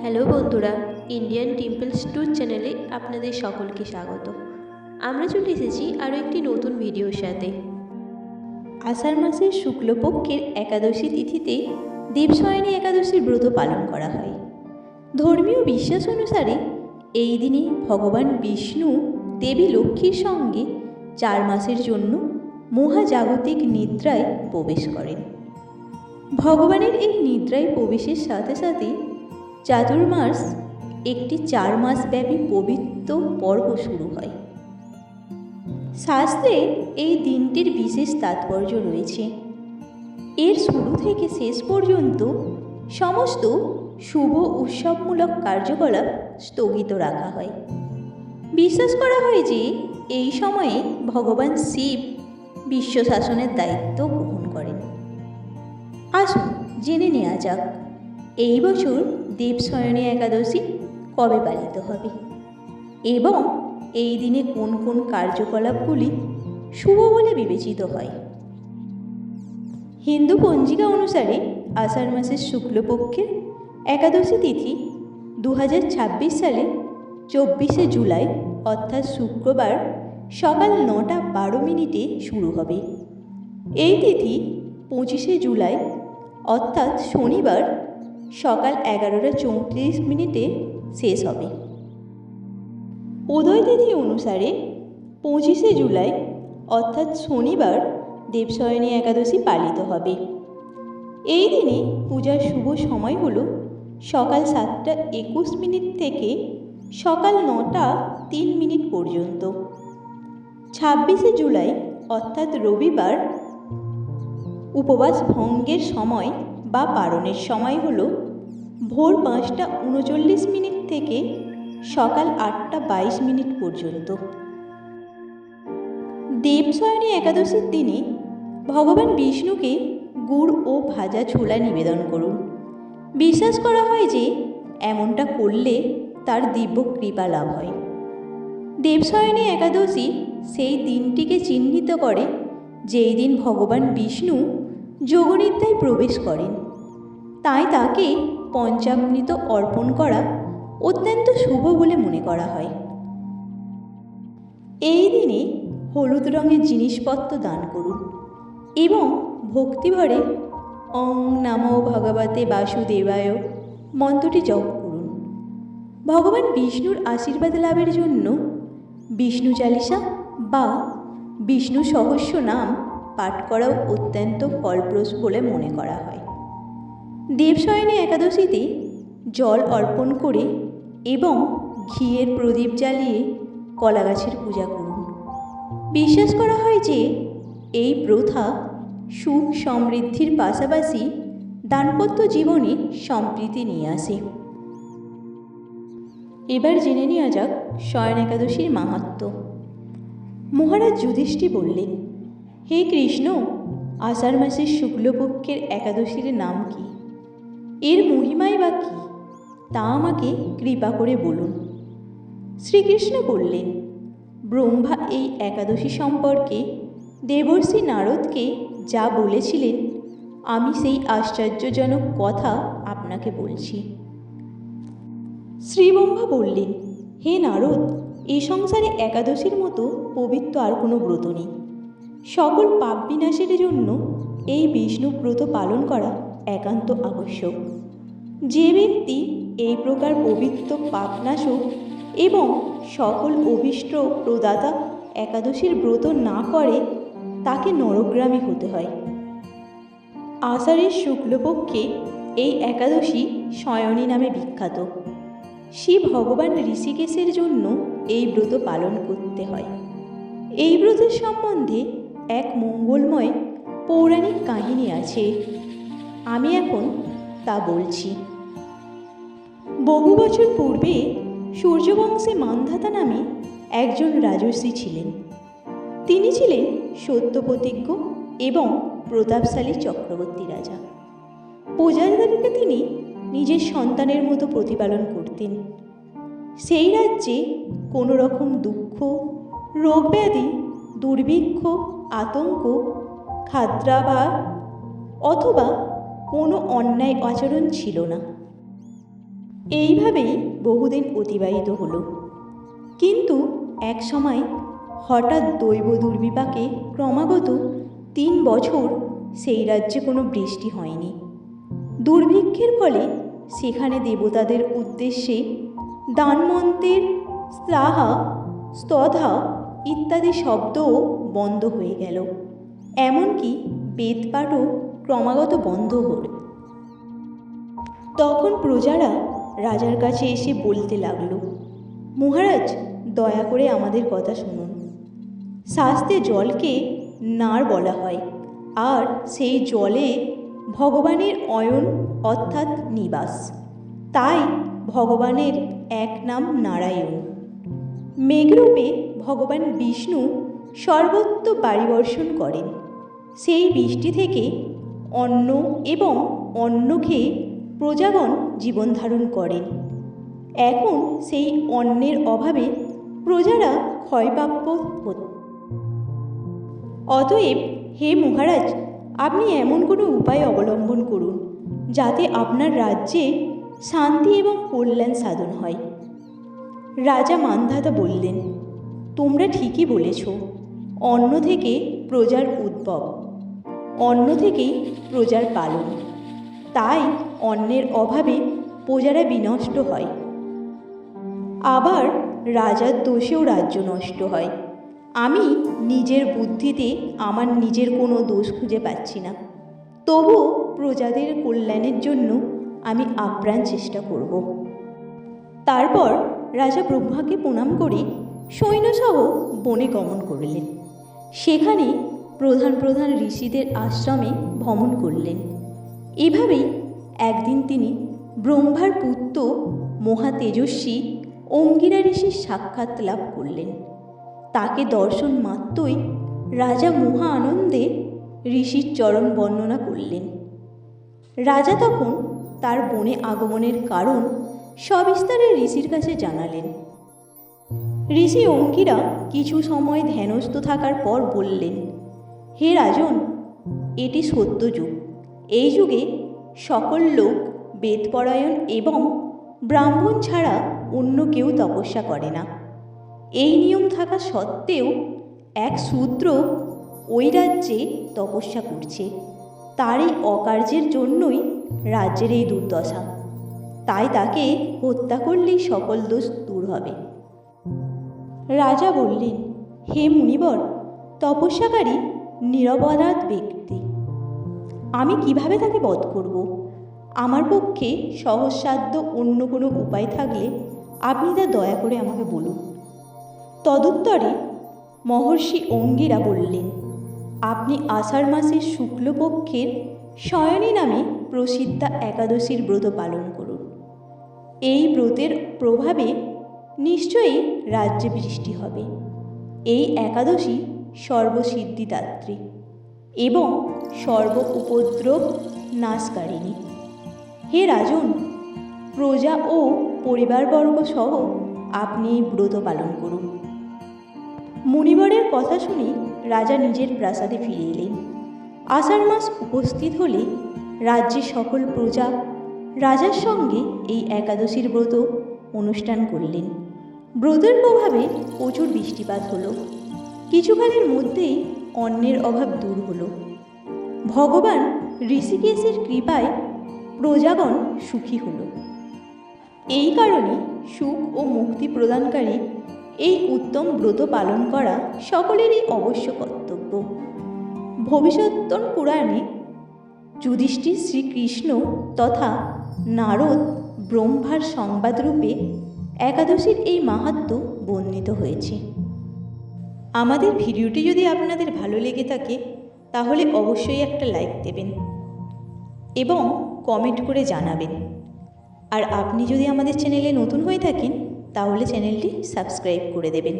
Hello বন্ধুরা, Indian temples tour চ্যানেলে আপনাদের সকলকে স্বাগত। আমরা চলে এসেছি আরও একটি নতুন ভিডিওর সাথে। আষাঢ় মাসের শুক্লপক্ষের একাদশী তিথিতে দেবশয়নী একাদশীর ব্রত পালন করা হয়। ধর্মীয় বিশ্বাস অনুসারে এই দিনে ভগবান বিষ্ণু দেবী লক্ষ্মীর সঙ্গে 4 মাসের জন্য মহাজাগতিক নিদ্রায় প্রবেশ করেন। ভগবানের এই নিদ্রায় প্রবেশের সাথে সাথে চাতুর্মাস একটি 4 মাস ব্যাপী পবিত্র পর্ব শুরু হয়। শাস্ত্রে এই দিনটির বিশেষ তাৎপর্য রয়েছে। এর শুরু থেকে শেষ পর্যন্ত সমস্ত শুভ উৎসবমূলক কার্যকলাপ স্থগিত রাখা হয়। বিশ্বাস করা হয় যে এই সময়ে ভগবান শিব বিশ্ব শাসনের দায়িত্ব গ্রহণ করেন। আসুন জেনে নেওয়া যাক এই বছর দেবশয়নী একাদশী কবে পালিত হবে এবং এই দিনে কোন কোন কার্যকলাপগুলি শুভ বলে বিবেচিত হয়। হিন্দু পঞ্জিকা অনুসারে আষাঢ় মাসের শুক্লপক্ষের একাদশী তিথি 2026 সালে 24শে জুলাই অর্থাৎ শুক্রবার সকাল 9:12 শুরু হবে। এই তিথি 25শে জুলাই অর্থাৎ শনিবার সকাল 11:34 শেষ হবে। উদয় তিথি অনুসারে 25শে জুলাই অর্থাৎ শনিবার দেবশয়নী একাদশী পালিত হবে। এই দিনে পূজার শুভ সময় হল সকাল 7:21 থেকে সকাল 9:03 পর্যন্ত। 26শে জুলাই অর্থাৎ রবিবার উপবাস ভঙ্গের সময় বা পারণের সময় হল ভোর 5:39 থেকে সকাল 8:22 পর্যন্ত। দেবশয়নী একাদশীর দিনে ভগবান বিষ্ণুকে গুড় ও ভাজা ছোলা নিবেদন করুন। বিশ্বাস করা হয় যে এমনটা করলে তার দিব্য কৃপা লাভ হয়। দেবশয়নী একাদশী সেই দিনটিকে চিহ্নিত করে যেই দিন ভগবান বিষ্ণু যোগনিদ্রায় প্রবেশ করেন। তাই তাকে পঞ্চামৃত অর্পণ করা অত্যন্ত শুভ বলে মনে করা হয়। এই দিনে হলুদ রঙের জিনিসপত্র দান করুন এবং ভক্তিভরে ওং নমো ভগবতে বাসুদেবায় মন্ত্রটি জপ করুন। ভগবান বিষ্ণুর আশীর্বাদ লাভের জন্য বিষ্ণু চালিসা বা বিষ্ণু সহস্র নাম পাঠ করাও অত্যন্ত ফলপ্রসূ বলে মনে করা হয়। দেবশয়নী একাদশীতে জল অর্পণ করে এবং ঘিয়ের প্রদীপ জ্বালিয়ে কলা গাছের পূজা করুন। বিশ্বাস করা হয় যে এই প্রথা সুখ সমৃদ্ধির পাশাপাশি দাম্পত্য জীবনে সম্প্রীতি নিয়ে আসে। এবার জেনে নেওয়া যাক শয়ন একাদশীর মাহাত্ম্য। মহারাজ যুধিষ্ঠির বললেন, হে কৃষ্ণ, আষাঢ় মাসের শুক্লপক্ষের একাদশীর নাম কি? এর মহিমাই বা কী তা আমাকে কৃপা করে বলুন। শ্রীকৃষ্ণ বললেন, ব্রহ্মা এই একাদশী সম্পর্কে দেবর্ষি নারদকে যা বলেছিলেন আমি সেই আশ্চর্যজনক কথা আপনাকে বলছি। শ্রী ব্রহ্মা বললেন, হে নারদ, এই সংসারে একাদশীর মতো পবিত্র আর কোনো ব্রত নেই। সকল পাপ বিনাশের জন্য এই বিষ্ণু ব্রত পালন করা একান্ত আবশ্যক। যে ব্যক্তি এই প্রকার পবিত্র পাপনাশক এবং সকল অভীষ্ট প্রদাতা একাদশীর ব্রত না করে তাকে নরকগামী হতে হয়। আষাঢ়ের শুক্লপক্ষে এই একাদশী শয়নী নামে বিখ্যাত। শিব ভগবান ঋষিকেশের জন্য এই ব্রত পালন করতে হয়। এই ব্রতের সম্বন্ধে এক মঙ্গলময় পৌরাণিক কাহিনী আছে, আমি এখন তা বলছি। বহু বছর পূর্বে সূর্যবংশে মান্ধাতা নামে একজন রাজর্ষি ছিলেন। তিনি ছিলেন সত্যপ্রতিজ্ঞ এবং প্রতাপশালী চক্রবর্তী রাজা। প্রজাদেরকে তিনি নিজের সন্তানের মতো প্রতিপালন করতেন। সেই রাজ্যে কোনো রকম দুঃখ, রোগব্যাধি, দুর্ভিক্ষ, আতঙ্ক, খাদ্যাভাব অথবা কোনো অন্যায় আচরণ ছিল না। এইভাবেই বহুদিন অতিবাহিত হলো। কিন্তু এক সময় হঠাৎ দৈব দুর্বিপাকে ক্রমাগত 3 বছর সেই রাজ্যে কোনো বৃষ্টি হয়নি। দুর্ভিক্ষের ফলে সেখানে দেবতাদের উদ্দেশ্যে দানমন্ত্রের স্লাহা স্তধা ইত্যাদি শব্দও বন্ধ হয়ে গেল। এমনকি বেদপাঠও ক্রমাগত বন্ধ হল। তখন প্রজারা রাজার কাছে এসে বলতে লাগলো, মহারাজ, দয়া করে আমাদের কথা শুনুন। শাস্ত্রে জলকে নার বলা হয়, আর সেই জলে ভগবানের অয়ন অর্থাৎ নিবাস। তাই ভগবানের এক নাম নারায়ণ। মেঘরূপে ভগবান বিষ্ণু সর্বত্র বাড়িবর্ষণ করেন। সেই বৃষ্টি থেকে অন্ন এবং অন্ন খেয়ে প্রজাগণ জীবন ধারণ করেন। এখন সেই অন্নের অভাবে প্রজারা ক্ষয়প্রাপ্য হতো। অতএব হে মহারাজ, আপনি এমন কোনো উপায় অবলম্বন করুন যাতে আপনার রাজ্যে শান্তি এবং কল্যাণ সাধন হয়। রাজা মান্ধাতা বললেন, তোমরা ঠিকই বলেছ। অন্ন থেকে প্রজার উদ্ভব, অন্ন থেকেই প্রজার পালন। তাই অন্নের অভাবে প্রজারা বিনষ্ট হয়। আবার রাজার দোষেও রাজ্য নষ্ট হয়। আমি নিজের বুদ্ধিতে আমার নিজের কোনো দোষ খুঁজে পাচ্ছি না। তবুও প্রজাদের কল্যাণের জন্য আমি আপ্রাণ চেষ্টা করব। তারপর রাজা ব্রহ্মাকে প্রণাম করে সৈন্যসহ বনে গমন করলেন। সেখানে প্রধান প্রধান ঋষিদের আশ্রমে ভ্রমণ করলেন। এভাবেই একদিন তিনি ব্রহ্মার পুত্র মহা তেজস্বী অঙ্গিরা ঋষির সাক্ষাৎ লাভ করলেন। তাকে দর্শন মাত্রই রাজা মহা আনন্দে ঋষির চরণ বর্ণনা করলেন। রাজা তখন তার বনে আগমনের কারণ সবিস্তারে ঋষির কাছে জানালেন। ঋষি অঙ্গিরা কিছু সময় ধ্যানস্থ থাকার পর বললেন, হে রাজন, এটি সত্য যুগ। এই যুগে সকল লোক বেদপরায়ণ এবং ব্রাহ্মণ ছাড়া অন্য কেউ তপস্যা করে না। এই নিয়ম থাকা সত্ত্বেও এক শূদ্র ওই রাজ্যে তপস্যা করছে। তার এই অকার্যের জন্যই রাজ্যের এই দুর্দশা। তাই তাকে হত্যা করলেই সকল দোষ দূর হবে। রাজা বললেন, হে মুনিবর, তপস্যাকারী নিরপরাধ ব্যক্তি। আমি কিভাবে তাকে বধ করব? আমার পক্ষে সহজসাধ্য অন্য কোনো উপায় থাকলে আপনি তা দয়া করে আমাকে বলুন। তদুত্তরে মহর্ষি অঙ্গিরা বললেন, আপনি আষাঢ় মাসের শুক্লপক্ষের শয়নী নামে প্রসিদ্ধা একাদশীর ব্রত পালন করুন। এই ব্রতের প্রভাবে নিশ্চয়ই রাজ্যে বৃষ্টি হবে। এই একাদশী সর্বসিদ্ধিদাত্রী এবং সর্ব উপদ্রব নাশকারিণী। হে রাজন, প্রজা ও পরিবারবর্গ সহ আপনি এই ব্রত পালন করুন। মুনিবরের কথা শুনে রাজা নিজের প্রাসাদে ফিরে এলেন। আষাঢ় মাস উপস্থিত হলে রাজ্যের সকল প্রজা রাজার সঙ্গে এই একাদশীর ব্রত অনুষ্ঠান করলেন। ব্রতের প্রভাবে প্রচুর বৃষ্টিপাত হলো। কিছুকালের মধ্যেই অন্নের অভাব দূর হলো। ভগবান ঋষিকেশের কৃপায় প্রজাগণ সুখী হলো। এই কারণে সুখ ও মুক্তি প্রদানকারী এই উত্তম ব্রত পালন করা সকলেরই অবশ্য কর্তব্য। ভবিষ্যত্তর পুরাণে যুধিষ্ঠির শ্রীকৃষ্ণ তথা নারদ ব্রহ্মার সংবাদরূপে একাদশীর এই মাহাত্ম্য বর্ণিত হয়েছে। আমাদের ভিডিওটি যদি আপনাদের ভালো লেগে থাকে তাহলে অবশ্যই একটা লাইক দেবেন এবং কমেন্ট করে জানাবেন। আর আপনি যদি আমাদের চ্যানেলে নতুন হয়ে থাকেন তাহলে চ্যানেলটি সাবস্ক্রাইব করে দেবেন।